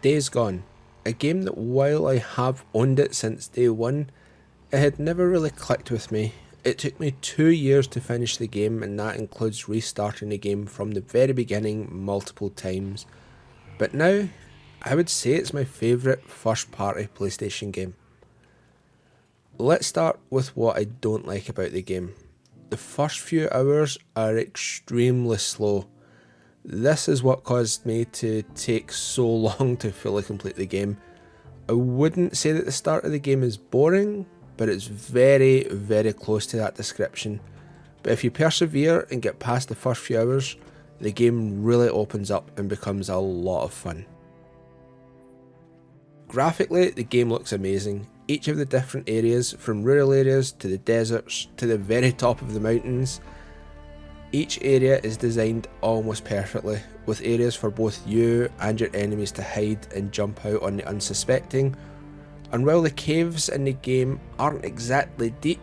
Days Gone, a game that while I have owned it since day one, it had never really clicked with me. It took me 2 years to finish the game, and that includes restarting the game from the very beginning multiple times. But now, I would say it's my favourite first party PlayStation game. Let's start with what I don't like about the game. The first few hours are extremely slow. This is what caused me to take so long to fully complete the game. I wouldn't say that the start of the game is boring, but it's very, very close to that description. But if you persevere and get past the first few hours, the game really opens up and becomes a lot of fun. Graphically, the game looks amazing. Each of the different areas, from rural areas to the deserts to the very top of the mountains, each area is designed almost perfectly, with areas for both you and your enemies to hide and jump out on the unsuspecting. And while the caves in the game aren't exactly deep,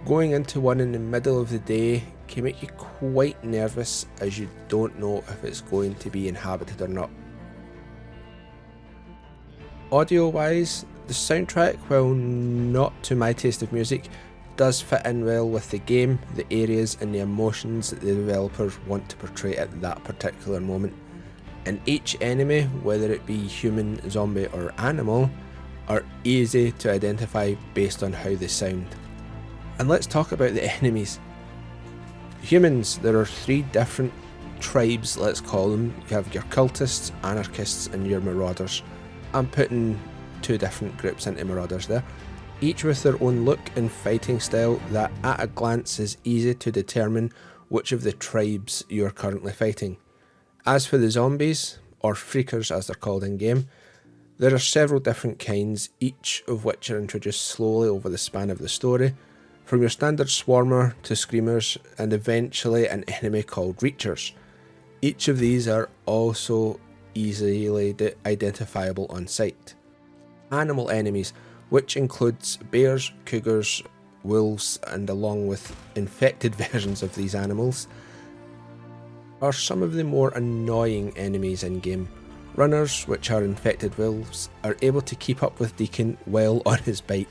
going into one in the middle of the day can make you quite nervous, as you don't know if it's going to be inhabited or not. Audio wise, the soundtrack, while not to my taste of music, does fit in well with the game, the areas and the emotions that the developers want to portray at that particular moment. And each enemy, whether it be human, zombie or animal, are easy to identify based on how they sound. And let's talk about the enemies. Humans, there are 3 different tribes, let's call them. You have your cultists, anarchists and your marauders. I'm putting 2 different groups into marauders there. Each with their own look and fighting style that at a glance is easy to determine which of the tribes you are currently fighting. As for the zombies, or freakers as they're called in game, there are several different kinds, each of which are introduced slowly over the span of the story, from your standard swarmer to screamers and eventually an enemy called reachers. Each of these are also easily identifiable on sight. Animal enemies, which includes bears, cougars, wolves, and along with infected versions of these animals, are some of the more annoying enemies in game. Runners, which are infected wolves, are able to keep up with Deacon while on his bike,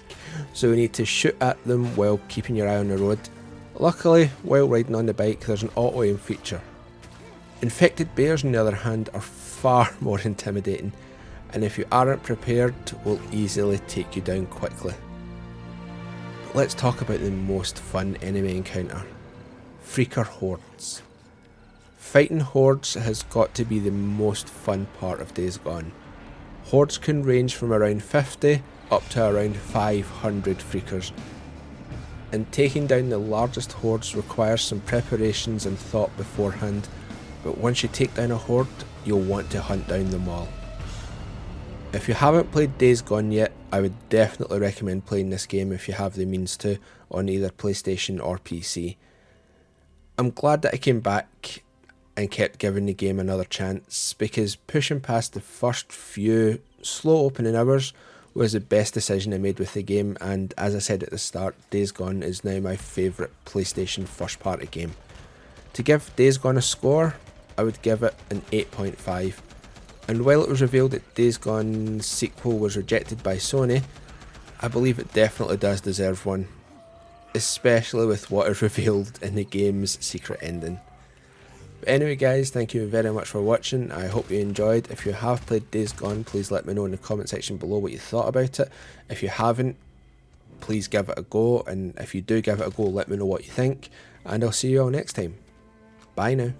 so you need to shoot at them while keeping your eye on the road. Luckily, while riding on the bike, there's an auto-aim feature. Infected bears, on the other hand, are far more intimidating, and if you aren't prepared, will easily take you down quickly. But let's talk about the most fun enemy encounter, Freaker Hordes. Fighting Hordes has got to be the most fun part of Days Gone. Hordes can range from around 50 up to around 500 Freakers, and taking down the largest hordes requires some preparations and thought beforehand, but once you take down a horde, you'll want to hunt down them all. If you haven't played Days Gone yet, I would definitely recommend playing this game if you have the means to, on either PlayStation or PC. I'm glad that I came back and kept giving the game another chance, because pushing past the first few slow opening hours was the best decision I made with the game, and as I said at the start, Days Gone is now my favourite PlayStation first party game. To give Days Gone a score, I would give it an 8.5. And while it was revealed that Days Gone's sequel was rejected by Sony, I believe it definitely does deserve one, especially with what is revealed in the game's secret ending. But anyway guys, thank you very much for watching. I hope you enjoyed. If you have played Days Gone, please let me know in the comment section below what you thought about it. If you haven't, please give it a go, and if you do give it a go, let me know what you think, and I'll see you all next time. Bye now.